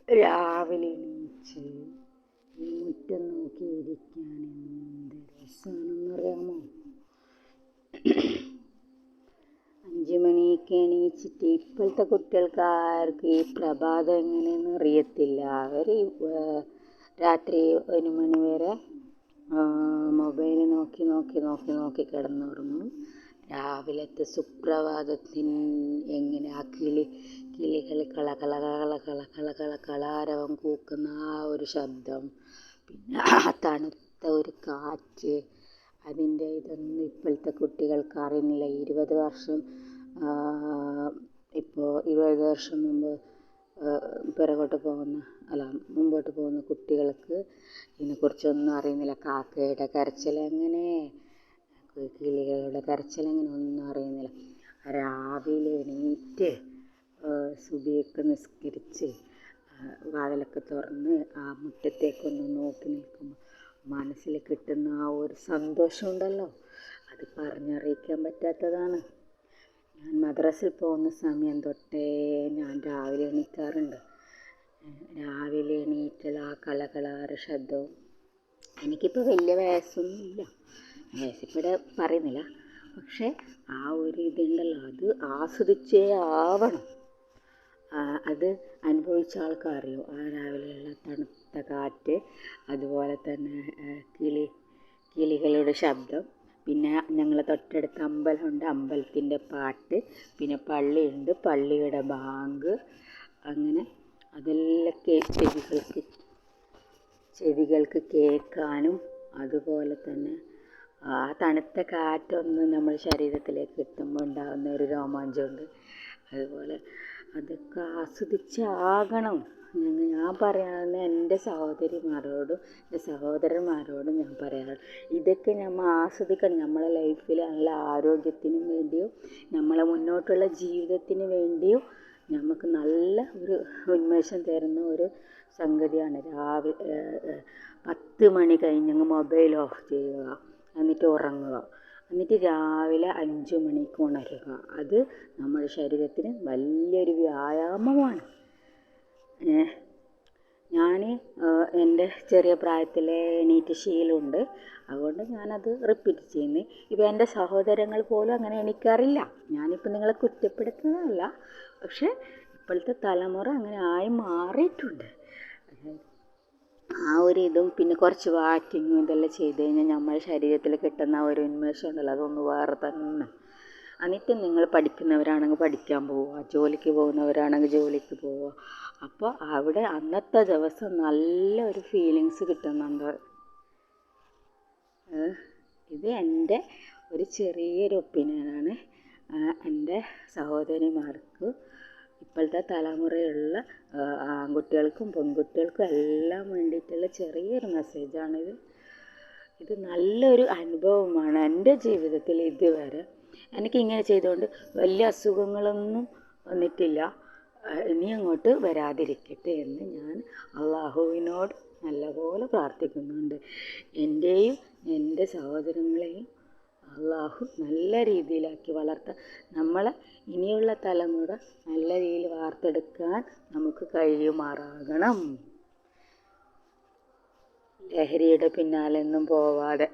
രാവിലെ എണീച്ച് ഈ മുറ്റം നോക്കിയിരിക്കാൻ എന്ത് രസമാണെന്നറിയാമോ? 5 മണിക്ക് എണീച്ചിട്ട് ഇപ്പോഴത്തെ കുട്ടികൾക്കാർക്ക് ഈ പ്രഭാതം എങ്ങനെയെന്ന് അറിയത്തില്ല. അവർ രാത്രി 1 മണി വരെ മൊബൈൽ നോക്കി കിടന്നുറങ്ങും. രാവിലത്തെ സുപ്രഭാതത്തിന് എങ്ങനെ ആ കിളികൾ കളാരവം കൂക്കുന്ന ആ ഒരു ശബ്ദം, പിന്നെ ആ തണുത്ത ഒരു കാറ്റ്, അതിൻ്റെ ഇതൊന്നും ഇപ്പോഴത്തെ കുട്ടികൾക്ക് അറിയുന്നില്ല. 20 വർഷം മുമ്പ് മുമ്പോട്ട് പോകുന്ന കുട്ടികൾക്ക് ഇതിനെക്കുറിച്ചൊന്നും അറിയുന്നില്ല. കാക്കയുടെ കരച്ചിലെങ്ങനെ, കിളികളുടെ കരച്ചിലെങ്ങനെ ഒന്നും അറിയുന്നില്ല. രാവിലെ എണീറ്റ് സുബഹിയൊക്കെ നിസ്കരിച്ച് വാതിലൊക്കെ തുറന്ന് ആ മുറ്റത്തേക്കൊന്ന് നോക്കി നിൽക്കുമ്പോൾ മനസ്സിൽ കിട്ടുന്ന ആ ഒരു സന്തോഷമുണ്ടല്ലോ, അത് പറഞ്ഞറിയിക്കാൻ പറ്റാത്തതാണ്. ഞാൻ മദ്രസയിൽ പോകുന്ന സമയം തൊട്ടേ ഞാൻ രാവിലെ എണീക്കാറുണ്ട്. രാവിലെ എണീറ്റുള്ള ആ കളകളാര ശബ്ദവും, എനിക്കിപ്പോൾ വലിയ വയസ്സൊന്നുമില്ല, വയസ്സിവിടെ പറയുന്നില്ല, പക്ഷേ ആ ഒരു ഇതുണ്ടല്ലോ, അത് ആസ്വദിച്ചേ ആവണം. അത് അനുഭവിച്ച ആൾക്കറിയോ ആ രാവിലെയുള്ള തണുത്ത കാറ്റ്, അതുപോലെ തന്നെ കിളികളുടെ ശബ്ദം, പിന്നെ ഞങ്ങൾ തൊട്ടടുത്ത് അമ്പലമുണ്ട്, അമ്പലത്തിൻ്റെ പാട്ട്, പിന്നെ പള്ളിയുണ്ട്, പള്ളിയുടെ ബാങ്ക്, അങ്ങനെ അതെല്ലാം ചെവികൾക്ക് കേൾക്കാനും, അതുപോലെ തന്നെ ആ തണുത്ത കാറ്റൊന്ന് നമ്മൾ ശരീരത്തിലേക്ക് എത്തുമ്പോൾ ഉണ്ടാകുന്ന ഒരു രോമാഞ്ചമുണ്ട്. അതുപോലെ അതൊക്കെ ആസ്വദിച്ചാകണം. ഞാൻ പറയാവുന്ന എൻ്റെ സഹോദരിമാരോടും എൻ്റെ സഹോദരന്മാരോടും ഞാൻ പറയാറുണ്ട്, ഇതൊക്കെ നമ്മൾ ആസ്വദിക്കണം. നമ്മളെ ലൈഫിൽ നല്ല ആരോഗ്യത്തിനും വേണ്ടിയും നമ്മളെ മുന്നോട്ടുള്ള ജീവിതത്തിന് വേണ്ടിയും നമുക്ക് നല്ല ഒരു ഉന്മേഷം തരുന്ന ഒരു സംഗതിയാണ്. രാവിലെ 10 മണി കഴിഞ്ഞങ്ങ് മൊബൈൽ ഓഫ് ചെയ്യുക, എന്നിട്ട് ഉറങ്ങുക, എന്നിട്ട് രാവിലെ 5 മണിക്ക് ഉണരുക. അത് നമ്മുടെ ശരീരത്തിന് വലിയൊരു വ്യായാമമാണ്. ഞാൻ എൻ്റെ ചെറിയ പ്രായത്തിലെ എണീറ്റ് ശീലമുണ്ട്, അതുകൊണ്ട് ഞാനത് റിപ്പീറ്റ് ചെയ്യുന്നു. ഇപ്പോൾ എൻ്റെ സഹോദരങ്ങൾ പോലും അങ്ങനെ എണീക്കാറില്ല. ഞാനിപ്പോൾ നിങ്ങളെ കുറ്റപ്പെടുത്തുന്നതല്ല, പക്ഷേ ഇപ്പോഴത്തെ തലമുറ അങ്ങനെ ആയി മാറിയിട്ടുണ്ട്. ആ ഒരു ഇതും പിന്നെ കുറച്ച് വാക്കിങ്ങും ഇതെല്ലാം ചെയ്ത് കഴിഞ്ഞാൽ നമ്മുടെ ശരീരത്തിൽ കിട്ടുന്ന ഒരു ഉന്മേഷം ഉണ്ടല്ലോ, അതൊന്ന് വേറെ തന്നെ. എന്നിട്ട് നിങ്ങൾ പഠിക്കുന്നവരാണെങ്കിൽ പഠിക്കാൻ പോവുക, ജോലിക്ക് പോകുന്നവരാണെങ്കിൽ ജോലിക്ക് പോവുക. അപ്പോൾ അവിടെ അന്നത്തെ ദിവസം നല്ലൊരു ഫീലിങ്സ് കിട്ടുന്നുണ്ട്. ഇത് എൻ്റെ ഒരു ചെറിയൊരു ഒപ്പീനിയനാണ്. എൻ്റെ സഹോദരിമാർക്ക്, ഇപ്പോഴത്തെ തലമുറയുള്ള ആൺകുട്ടികൾക്കും പെൺകുട്ടികൾക്കും എല്ലാം വേണ്ടിയിട്ടുള്ള ചെറിയൊരു മെസ്സേജാണിത്. ഇത് നല്ലൊരു അനുഭവമാണ് എൻ്റെ ജീവിതത്തിൽ. ഇതുവരെ എനിക്കിങ്ങനെ ചെയ്തുകൊണ്ട് വലിയ അസുഖങ്ങളൊന്നും വന്നിട്ടില്ല. ഇനി അങ്ങോട്ട് വരാതിരിക്കട്ടെ എന്ന് ഞാൻ അള്ളാഹുവിനോട് നല്ലപോലെ പ്രാർത്ഥിക്കുന്നുണ്ട്. എൻ്റെയും എൻ്റെ സഹോദരങ്ങളെയും അള്ളാഹു നല്ല രീതിയിലാക്കി വളർത്താൻ, നമ്മളെ ഇനിയുള്ള തലമുറ നല്ല രീതിയിൽ വാർത്തെടുക്കാൻ നമുക്ക് കഴിയുമാറാകണം. ലഹരിയുടെ പിന്നാലെ ഒന്നും പോവാതെ